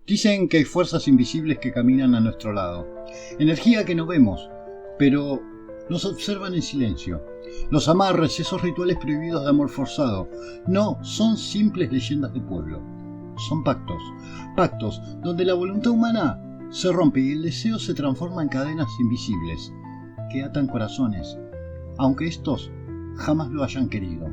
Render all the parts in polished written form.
Dicen que hay fuerzas invisibles que caminan a nuestro lado, energía que no vemos, pero nos observan en silencio. Los amarres, esos rituales prohibidos de amor forzado, no son simples leyendas de pueblo, son pactos, pactos donde la voluntad humana se rompe y el deseo se transforma en cadenas invisibles que atan corazones, aunque estos jamás lo hayan querido.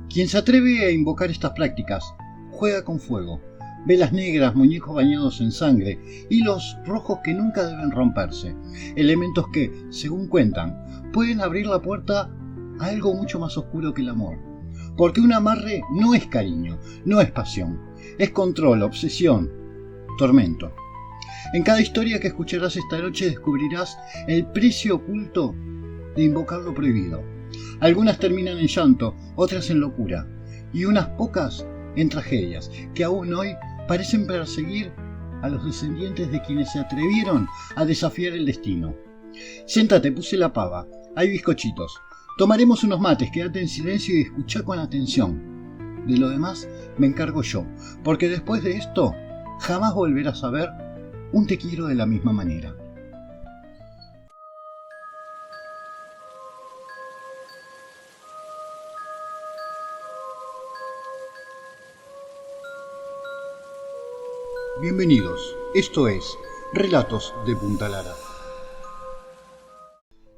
Quien se atreve a invocar estas prácticas juega con fuego, velas negras, muñecos bañados en sangre, hilos rojos que nunca deben romperse, elementos que, según cuentan, pueden abrir la puerta a algo mucho más oscuro que el amor. Porque un amarre no es cariño, no es pasión, es control, obsesión, tormento. En cada historia que escucharás esta noche descubrirás el precio oculto de invocar lo prohibido. Algunas terminan en llanto, otras en locura, y unas pocas en tragedias que aún hoy parecen perseguir a los descendientes de quienes se atrevieron a desafiar el destino. Siéntate, puse la pava, hay bizcochitos. Tomaremos unos mates, quédate en silencio y escucha con atención. De lo demás me encargo yo, porque después de esto jamás volverás a ver un te quiero de la misma manera. Bienvenidos, esto es Relatos de Punta Lara.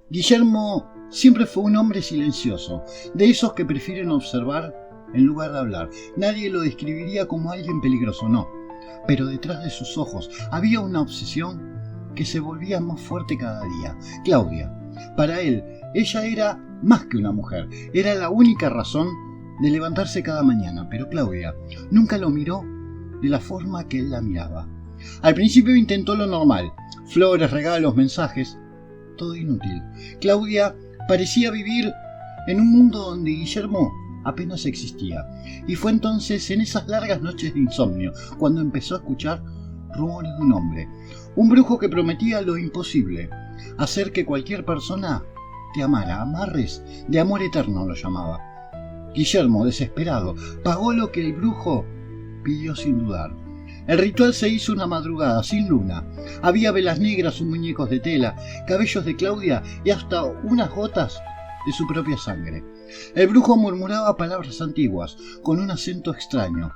Guillermo siempre fue un hombre silencioso, de esos que prefieren observar en lugar de hablar. Nadie lo describiría como alguien peligroso, no. Pero detrás de sus ojos había una obsesión que se volvía más fuerte cada día. Claudia. Para él, ella era más que una mujer. Era la única razón de levantarse cada mañana. Pero Claudia nunca lo miró de la forma que él la miraba. Al principio intentó lo normal. Flores, regalos, mensajes. Todo inútil. Claudia parecía vivir en un mundo donde Guillermo apenas existía. Y fue entonces, en esas largas noches de insomnio, cuando empezó a escuchar rumores de un hombre. Un brujo que prometía lo imposible. Hacer que cualquier persona te amara. Amarres de amor eterno lo llamaba. Guillermo, desesperado, pagó lo que el brujo pidió sin dudar. El ritual se hizo una madrugada, sin luna. Había velas negras, muñecos de tela, cabellos de Claudia y hasta unas gotas de su propia sangre. El brujo murmuraba palabras antiguas, con un acento extraño,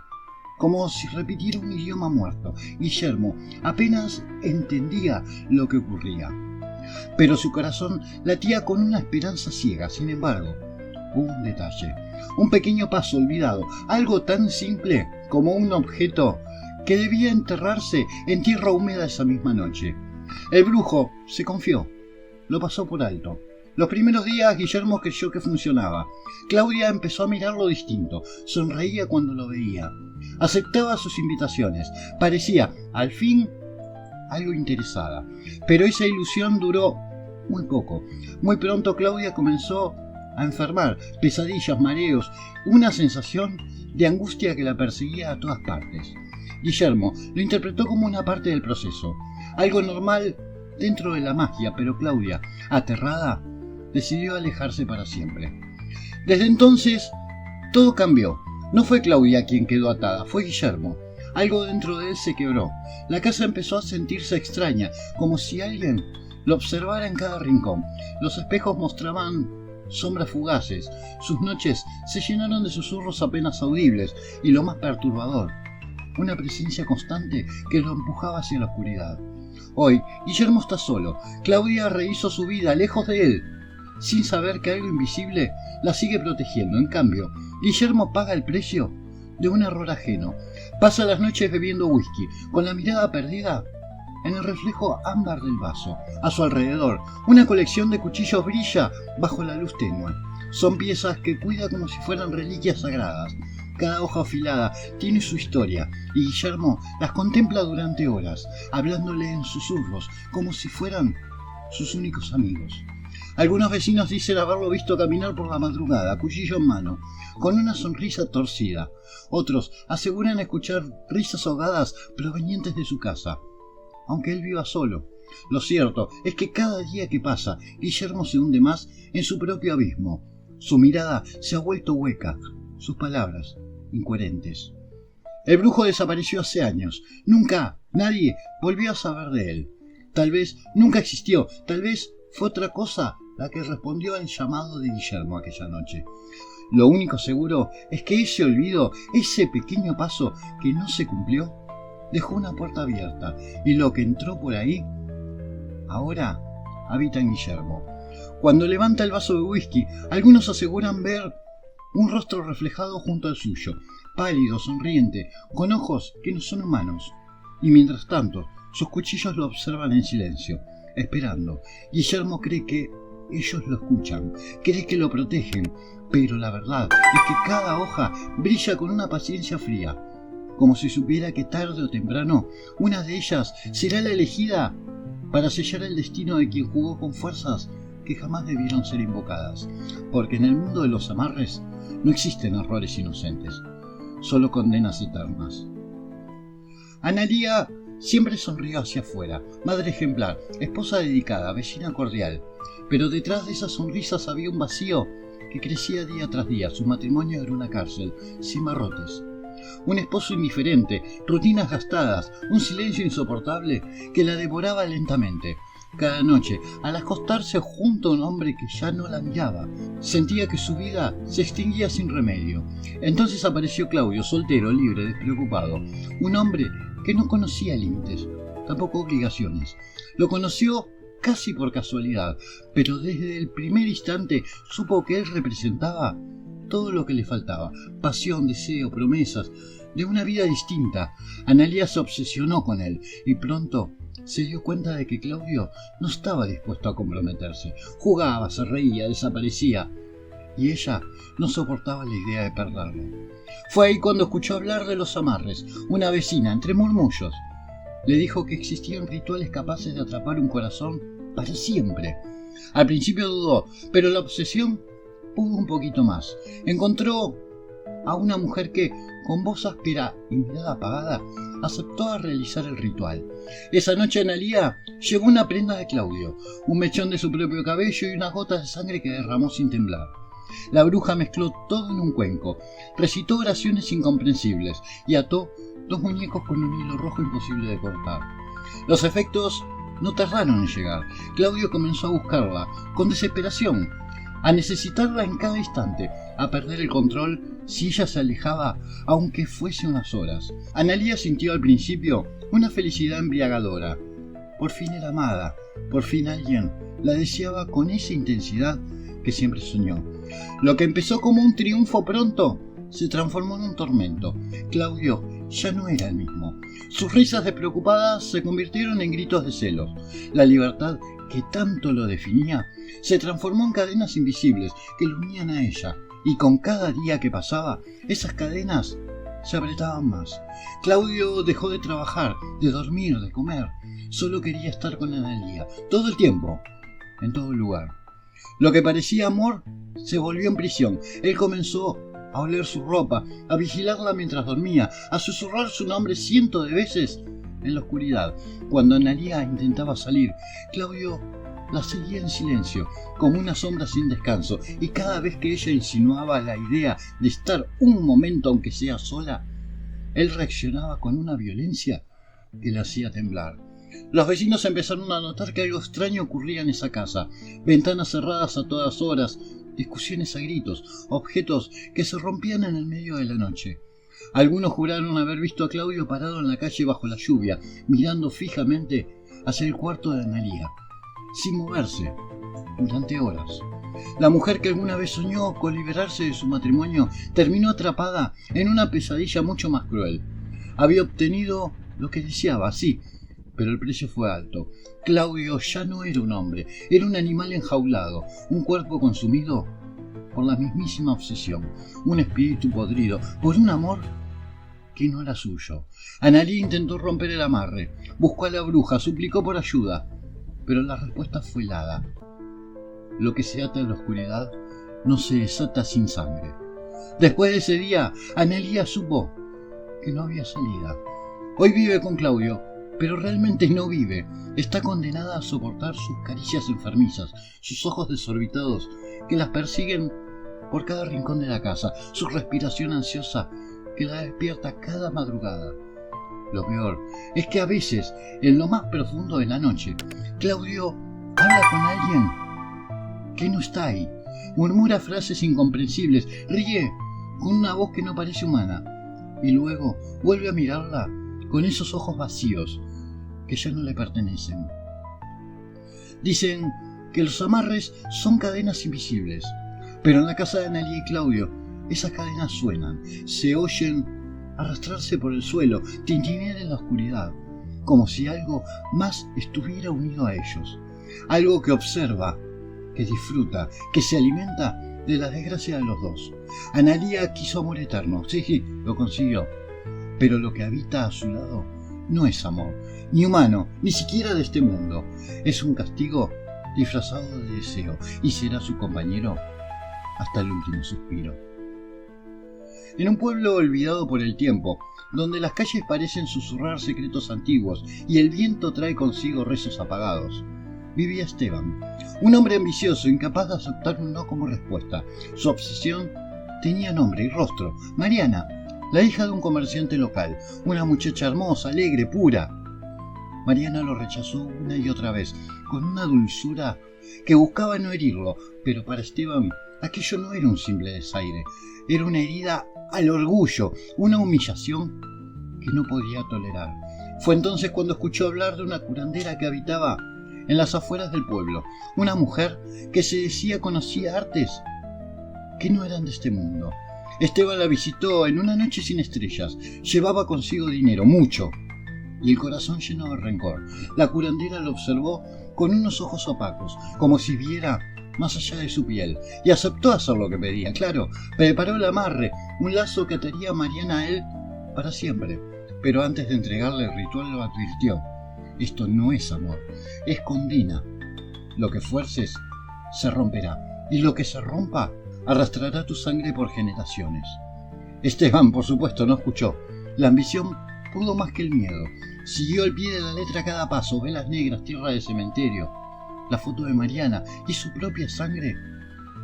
como si repitiera un idioma muerto. Guillermo apenas entendía lo que ocurría, pero su corazón latía con una esperanza ciega. Sin embargo, hubo un detalle, un pequeño paso olvidado, algo tan simple como un objeto que debía enterrarse en tierra húmeda esa misma noche. El brujo se confió, lo pasó por alto. Los primeros días Guillermo creyó que funcionaba. Claudia empezó a mirarlo distinto, sonreía cuando lo veía, aceptaba sus invitaciones, parecía, al fin, algo interesada. Pero esa ilusión duró muy poco. Muy pronto Claudia comenzó a enfermar, pesadillas, mareos, una sensación de angustia que la perseguía a todas partes. Guillermo lo interpretó como una parte del proceso, algo normal dentro de la magia, pero Claudia, aterrada, decidió alejarse para siempre. Desde entonces, todo cambió. No fue Claudia quien quedó atada, fue Guillermo. Algo dentro de él se quebró. La casa empezó a sentirse extraña, como si alguien lo observara en cada rincón. Los espejos mostraban sombras fugaces. Sus noches se llenaron de susurros apenas audibles y, lo más perturbador, una presencia constante que lo empujaba hacia la oscuridad. Hoy, Guillermo está solo. Claudia rehizo su vida lejos de él, sin saber que algo invisible la sigue protegiendo. En cambio, Guillermo paga el precio de un error ajeno. Pasa las noches bebiendo whisky, con la mirada perdida en el reflejo ámbar del vaso. A su alrededor, una colección de cuchillos brilla bajo la luz tenue. Son piezas que cuida como si fueran reliquias sagradas. Cada hoja afilada tiene su historia, y Guillermo las contempla durante horas, hablándole en susurros, como si fueran sus únicos amigos. Algunos vecinos dicen haberlo visto caminar por la madrugada, cuchillo en mano, con una sonrisa torcida. Otros aseguran escuchar risas ahogadas provenientes de su casa, aunque él viva solo. Lo cierto es que cada día que pasa, Guillermo se hunde más en su propio abismo. Su mirada se ha vuelto hueca, sus palabras incoherentes. El brujo desapareció hace años. Nunca nadie volvió a saber de él. Tal vez nunca existió, tal vez fue otra cosa la que respondió al llamado de Guillermo aquella noche. Lo único seguro es que ese olvido, ese pequeño paso que no se cumplió, dejó una puerta abierta y lo que entró por ahí, ahora habita en Guillermo. Cuando levanta el vaso de whisky, algunos aseguran ver un rostro reflejado junto al suyo, pálido, sonriente, con ojos que no son humanos. Y mientras tanto, sus cuchillos lo observan en silencio, esperando. Guillermo cree que ellos lo escuchan, cree que lo protegen, pero la verdad es que cada hoja brilla con una paciencia fría, como si supiera que tarde o temprano una de ellas será la elegida para sellar el destino de quien jugó con fuerzas que jamás debieron ser invocadas, porque en el mundo de los amarres no existen errores inocentes, solo condenas eternas. Analía siempre sonrió hacia afuera, madre ejemplar, esposa dedicada, vecina cordial, pero detrás de esas sonrisas había un vacío que crecía día tras día. Su matrimonio era una cárcel, sin barrotes. Un esposo indiferente, rutinas gastadas, un silencio insoportable que la devoraba lentamente. Cada noche, al acostarse junto a un hombre que ya no la miraba, sentía que su vida se extinguía sin remedio. Entonces apareció Claudio, soltero, libre, despreocupado. Un hombre que no conocía límites, tampoco obligaciones. Lo conoció casi por casualidad, pero desde el primer instante supo que él representaba todo lo que le faltaba: pasión, deseo, promesas de una vida distinta. Analía se obsesionó con él y pronto se dio cuenta de que Claudio no estaba dispuesto a comprometerse. Jugaba, se reía, desaparecía, y ella no soportaba la idea de perderlo. Fue ahí cuando escuchó hablar de los amarres. Una vecina, entre murmullos, le dijo que existían rituales capaces de atrapar un corazón para siempre. Al principio dudó, pero la obsesión pudo un poquito más. Encontró a una mujer que, con voz áspera y mirada apagada, aceptó a realizar el ritual. Esa noche Analía llevó una prenda de Claudio, un mechón de su propio cabello y unas gotas de sangre que derramó sin temblar. La bruja mezcló todo en un cuenco, recitó oraciones incomprensibles y ató 2 muñecos con un hilo rojo imposible de cortar. Los efectos no tardaron en llegar. Claudio comenzó a buscarla, con desesperación, a necesitarla en cada instante, a perder el control si ella se alejaba, aunque fuese unas horas. Analía sintió al principio una felicidad embriagadora. Por fin era amada, por fin alguien la deseaba con esa intensidad que siempre soñó. Lo que empezó como un triunfo pronto se transformó en un tormento. Claudio ya no era el mismo. Sus risas despreocupadas se convirtieron en gritos de celos. La libertad que tanto lo definía se transformó en cadenas invisibles que lo unían a ella, y con cada día que pasaba, esas cadenas se apretaban más. Claudio dejó de trabajar, de dormir, de comer. Solo quería estar con Analía, todo el tiempo, en todo lugar. Lo que parecía amor se volvió en prisión. Él comenzó a oler su ropa, a vigilarla mientras dormía, a susurrar su nombre cientos de veces en la oscuridad. Cuando Analía intentaba salir, Claudio la seguía en silencio, como una sombra sin descanso, y cada vez que ella insinuaba la idea de estar un momento aunque sea sola, él reaccionaba con una violencia que la hacía temblar. Los vecinos empezaron a notar que algo extraño ocurría en esa casa: ventanas cerradas a todas horas, discusiones a gritos, objetos que se rompían en el medio de la noche. Algunos juraron haber visto a Claudio parado en la calle bajo la lluvia, mirando fijamente hacia el cuarto de Analía, sin moverse, durante horas. La mujer que alguna vez soñó con liberarse de su matrimonio terminó atrapada en una pesadilla mucho más cruel. Había obtenido lo que deseaba, sí, pero el precio fue alto. Claudio ya no era un hombre, era un animal enjaulado, un cuerpo consumido por la mismísima obsesión, un espíritu podrido por un amor que no era suyo. Analía intentó romper el amarre, buscó a la bruja, suplicó por ayuda, pero la respuesta fue helada. Lo que se ata en la oscuridad no se desata sin sangre. Después de ese día, Analía supo que no había salida. Hoy vive con Claudio, pero realmente no vive. Está condenada a soportar sus caricias enfermizas, sus ojos desorbitados que las persiguen por cada rincón de la casa, su respiración ansiosa que la despierta cada madrugada. Lo peor es que a veces, en lo más profundo de la noche, Claudio habla con alguien que no está ahí, murmura frases incomprensibles, ríe con una voz que no parece humana, y luego vuelve a mirarla con esos ojos vacíos que ya no le pertenecen. Dicen que los amarres son cadenas invisibles, pero en la casa de Analía y Claudio esas cadenas suenan, se oyen arrastrarse por el suelo, tintinear en la oscuridad, como si algo más estuviera unido a ellos, algo que observa, que disfruta, que se alimenta de la desgracia de los dos. Analía quiso amor eterno, sí, lo consiguió, pero lo que habita a su lado no es amor, ni humano, ni siquiera de este mundo. Es un castigo disfrazado de deseo y será su compañero hasta el último suspiro. En un pueblo olvidado por el tiempo, donde las calles parecen susurrar secretos antiguos y el viento trae consigo rezos apagados, vivía Esteban, un hombre ambicioso, incapaz de aceptar un no como respuesta. Su obsesión tenía nombre y rostro: Mariana, la hija de un comerciante local, una muchacha hermosa, alegre, pura. Mariana lo rechazó una y otra vez, con una dulzura que buscaba no herirlo, pero para Esteban aquello no era un simple desaire, era una herida al orgullo, una humillación que no podía tolerar. Fue entonces cuando escuchó hablar de una curandera que habitaba en las afueras del pueblo, una mujer que se decía conocía artes que no eran de este mundo. Esteban la visitó en una noche sin estrellas, llevaba consigo dinero, mucho, y el corazón lleno de rencor. La curandera lo observó con unos ojos opacos, como si viera más allá de su piel, y aceptó hacer lo que pedía. Claro, preparó el amarre, un lazo que ataría a Mariana a él para siempre, pero antes de entregarle el ritual lo advirtió: esto no es amor, es condena. Lo que fuerces se romperá, y lo que se rompa arrastrará tu sangre por generaciones. Esteban, por supuesto, no escuchó. La ambición pudo más que el miedo. Siguió al pie de la letra cada paso: velas negras, tierra de cementerio, la foto de Mariana y su propia sangre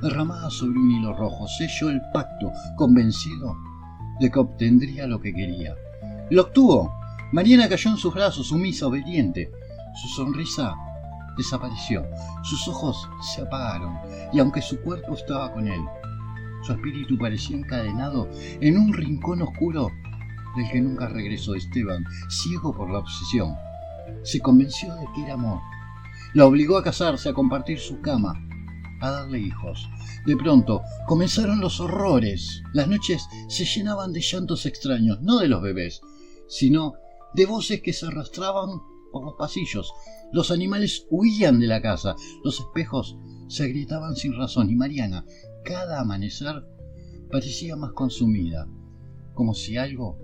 derramada sobre un hilo rojo. Selló el pacto, convencido de que obtendría lo que quería. Lo obtuvo. Mariana cayó en sus brazos, sumisa, obediente. Su sonrisa desapareció, sus ojos se apagaron, y aunque su cuerpo estaba con él, su espíritu parecía encadenado en un rincón oscuro del que nunca regresó. Esteban, ciego por la obsesión, se convenció de que era amor. La obligó a casarse, a compartir su cama, a darle hijos. De pronto comenzaron los horrores. Las noches se llenaban de llantos extraños, no de los bebés, sino de voces que se arrastraban por los pasillos. Los animales huían de la casa, los espejos se gritaban sin razón, y Mariana, cada amanecer, parecía más consumida, como si algo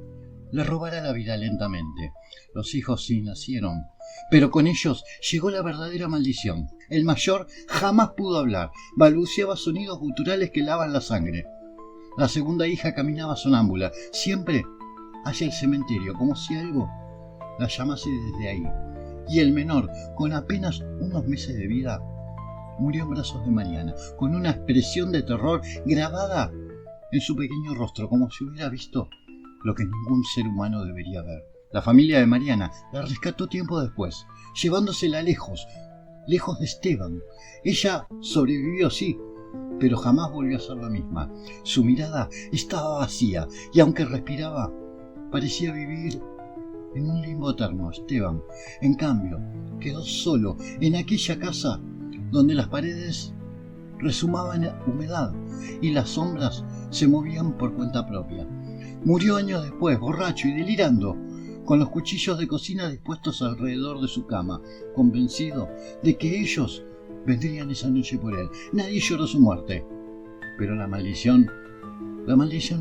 le robara la vida lentamente. Los hijos sí nacieron, pero con ellos llegó la verdadera maldición. El mayor jamás pudo hablar, balbuceaba sonidos guturales que helaban la sangre. La segunda hija caminaba sonámbula, siempre hacia el cementerio, como si algo la llamase desde ahí. Y el menor, con apenas unos meses de vida, murió en brazos de Mariana, con una expresión de terror grabada en su pequeño rostro, como si hubiera visto lo que ningún ser humano debería ver. La familia de Mariana la rescató tiempo después, llevándosela lejos, lejos de Esteban. Ella sobrevivió, sí, pero jamás volvió a ser la misma. Su mirada estaba vacía, y aunque respiraba, parecía vivir en un limbo eterno. Esteban, en cambio, quedó solo en aquella casa donde las paredes rezumaban humedad y las sombras se movían por cuenta propia. Murió años después, borracho y delirando, con los cuchillos de cocina dispuestos alrededor de su cama, convencido de que ellos vendrían esa noche por él. Nadie lloró su muerte, pero la maldición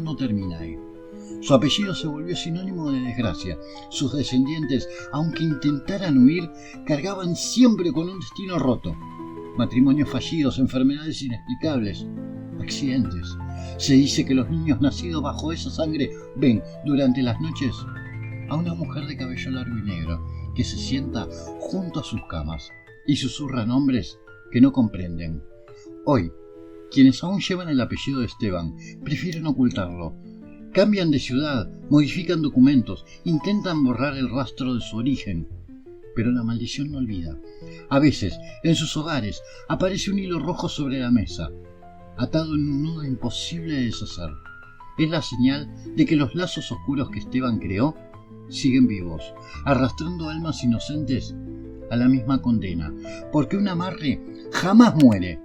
no termina ahí. Su apellido se volvió sinónimo de desgracia. Sus descendientes, aunque intentaran huir, cargaban siempre con un destino roto. Matrimonios fallidos, enfermedades inexplicables, accidentes. Se dice que los niños nacidos bajo esa sangre ven durante las noches a una mujer de cabello largo y negro que se sienta junto a sus camas y susurra nombres que no comprenden. Hoy, quienes aún llevan el apellido de Esteban prefieren ocultarlo, Cambian de ciudad, modifican documentos, intentan borrar el rastro de su origen. Pero la maldición no olvida. A veces, en sus hogares, aparece un hilo rojo sobre la mesa, atado en un nudo imposible de deshacer. Es la señal de que los lazos oscuros que Esteban creó siguen vivos, arrastrando almas inocentes a la misma condena, porque un amarre jamás muere.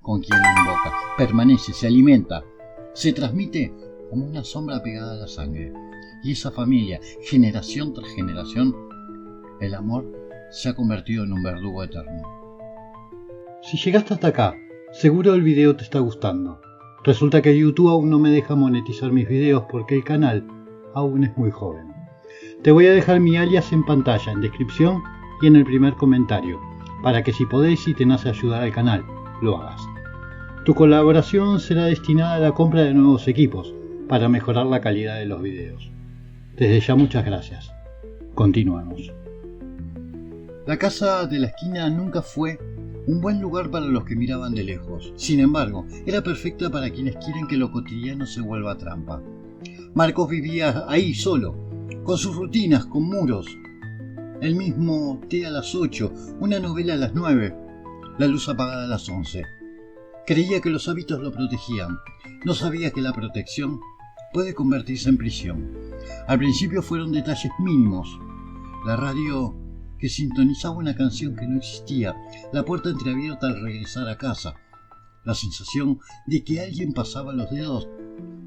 Con quien lo invoca, permanece, se alimenta, se transmite como una sombra pegada a la sangre. Y esa familia, generación tras generación, el amor se ha convertido en un verdugo eterno. Si llegaste hasta acá, seguro el video te está gustando. Resulta que YouTube aún no me deja monetizar mis videos porque el canal aún es muy joven. Te voy a dejar mi alias en pantalla, en descripción y en el primer comentario, para que si podéis y te nace ayudar al canal, lo hagas. Tu colaboración será destinada a la compra de nuevos equipos para mejorar la calidad de los videos. Desde ya muchas gracias. Continuamos. La casa de la esquina nunca fue un buen lugar para los que miraban de lejos. Sin embargo, era perfecta para quienes quieren que lo cotidiano se vuelva trampa. Marcos vivía ahí solo, con sus rutinas, con muros. El mismo té a las 8, una novela a las 9, la luz apagada a las 11. Creía que los hábitos lo protegían. No sabía que la protección puede convertirse en prisión. Al principio fueron detalles mínimos. La radio que sintonizaba una canción que no existía, la puerta entreabierta al regresar a casa, la sensación de que alguien pasaba los dedos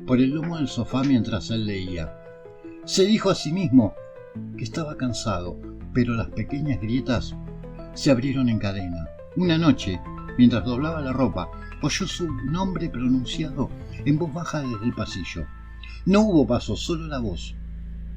por el lomo del sofá mientras él leía. Se dijo a sí mismo que estaba cansado, pero las pequeñas grietas se abrieron en cadena. Una noche, mientras doblaba la ropa, oyó su nombre pronunciado en voz baja desde el pasillo. No hubo pasos, solo la voz,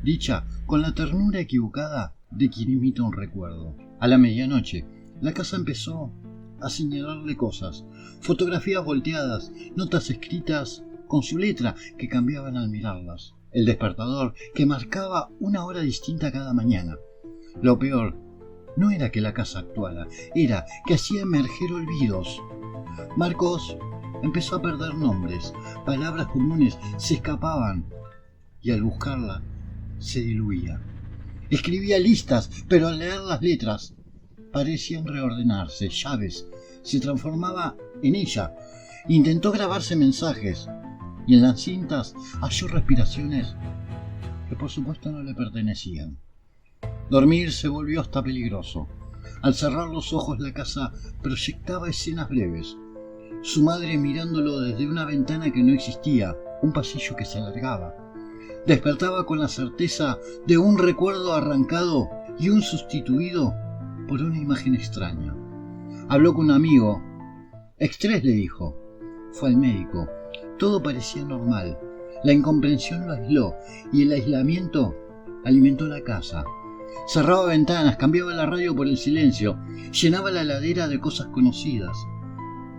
dicha con la ternura equivocada de quien imita un recuerdo. A la medianoche, la casa empezó a señalarle cosas, fotografías volteadas, notas escritas con su letra que cambiaban al mirarlas, el despertador que marcaba una hora distinta cada mañana. Lo peor no era que la casa actuara, era que hacía emerger olvidos. Marcos empezó a perder nombres, palabras comunes se escapaban y al buscarla se diluía. Escribía listas, pero al leer las letras parecían reordenarse, llaves. Se transformaba en ella. Intentó grabarse mensajes y en las cintas halló respiraciones que por supuesto no le pertenecían. Dormir se volvió hasta peligroso. Al cerrar los ojos la casa proyectaba escenas breves. Su madre mirándolo desde una ventana que no existía, un pasillo que se alargaba. Despertaba con la certeza de un recuerdo arrancado y un sustituido por una imagen extraña. Habló con un amigo. Estrés, le dijo. Fue al médico. Todo parecía normal. La incomprensión lo aisló y el aislamiento alimentó la casa. Cerraba ventanas, cambiaba la radio por el silencio, llenaba la heladera de cosas conocidas.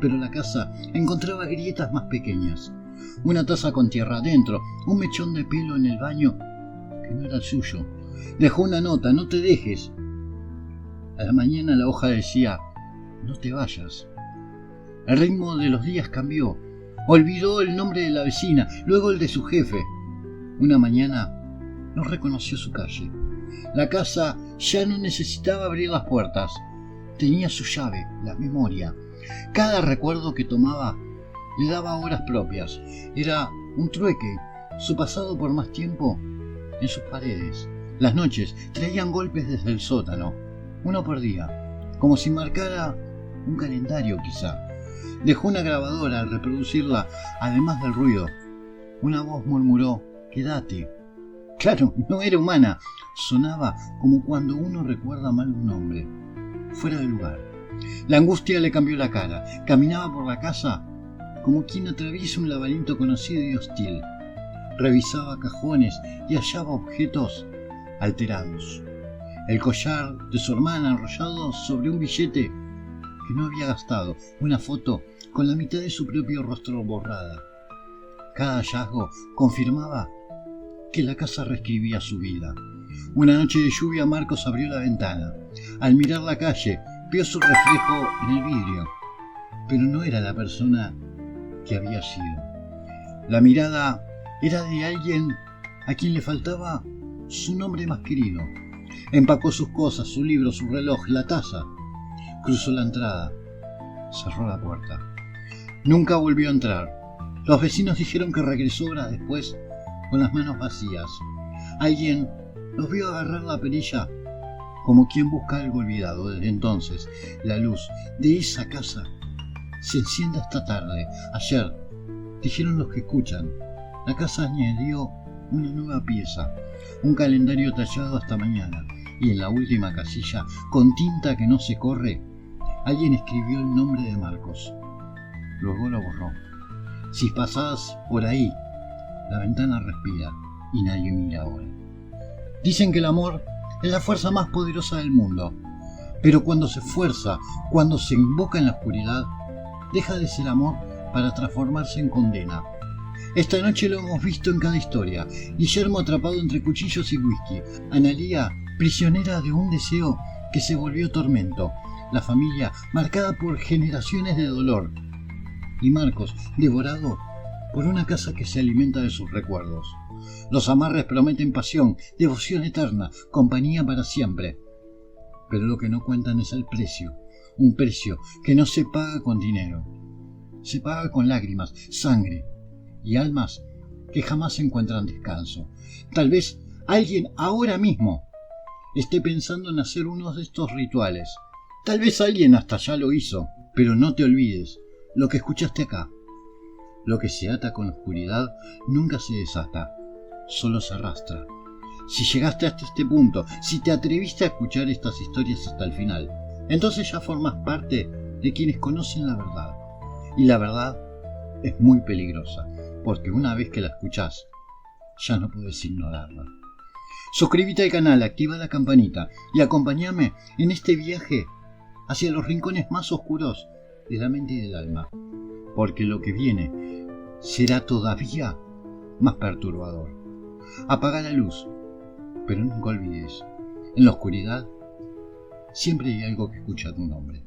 Pero la casa encontraba grietas más pequeñas. Una taza con tierra adentro, un mechón de pelo en el baño que no era el suyo. Dejó una nota, no te dejes. A la mañana la hoja decía, no te vayas. El ritmo de los días cambió. Olvidó el nombre de la vecina, luego el de su jefe. Una mañana no reconoció su calle. La casa ya no necesitaba abrir las puertas. Tenía su llave, la memoria. Cada recuerdo que tomaba le daba horas propias. Era un trueque, su pasado por más tiempo en sus paredes. Las noches traían golpes desde el sótano, uno por día, como si marcara un calendario quizá. Dejó una grabadora al reproducirla, además del ruido. Una voz murmuró, quédate. Claro, no era humana. Sonaba como cuando uno recuerda mal un nombre, fuera de lugar. La angustia le cambió la cara. Caminaba por la casa como quien atraviesa un laberinto conocido y hostil. Revisaba cajones y hallaba objetos alterados. El collar de su hermana enrollado sobre un billete que no había gastado, una foto con la mitad de su propio rostro borrada. Cada hallazgo confirmaba que la casa reescribía su vida. Una noche de lluvia Marcos abrió la ventana. Al mirar la calle, vio su reflejo en el vidrio, pero no era la persona que había sido. La mirada Era de alguien a quien le faltaba su nombre más querido. Empacó sus cosas, su libro, su reloj, la taza. Cruzó la entrada. Cerró la puerta. Nunca volvió a entrar. Los vecinos dijeron que regresó horas después con las manos vacías. Alguien los vio agarrar la perilla como quien busca algo olvidado. Desde entonces, la luz de esa casa se enciende esta tarde. Ayer, dijeron los que escuchan, la casa añadió una nueva pieza, un calendario tallado hasta mañana, y en la última casilla, con tinta que no se corre, alguien escribió el nombre de Marcos. Luego lo borró. Si pasás por ahí, la ventana respira y nadie mira ahora. Dicen que el amor es la fuerza más poderosa del mundo, pero cuando se fuerza, cuando se invoca en la oscuridad, deja de ser amor para transformarse en condena. Esta noche lo hemos visto en cada historia. Guillermo atrapado entre cuchillos y whisky. Analía prisionera de un deseo que se volvió tormento. La familia marcada por generaciones de dolor. Y Marcos devorado por una casa que se alimenta de sus recuerdos. Los amarres prometen pasión, devoción eterna, compañía para siempre. Pero lo que no cuentan es el precio. Un precio que no se paga con dinero. Se paga con lágrimas, sangre y almas que jamás encuentran descanso. Tal vez alguien ahora mismo esté pensando en hacer uno de estos rituales. Tal vez alguien hasta ya lo hizo, pero no te olvides lo que escuchaste acá. Lo que se ata con la oscuridad nunca se desata, solo se arrastra. Si llegaste hasta este punto, si te atreviste a escuchar estas historias hasta el final, entonces ya formas parte de quienes conocen la verdad. Y la verdad es muy peligrosa, porque una vez que la escuchás, ya no puedes ignorarla. Suscríbete al canal, activa la campanita y acompáñame en este viaje hacia los rincones más oscuros de la mente y del alma, porque lo que viene será todavía más perturbador. Apaga la luz, pero nunca olvides, en la oscuridad siempre hay algo que escucha tu nombre.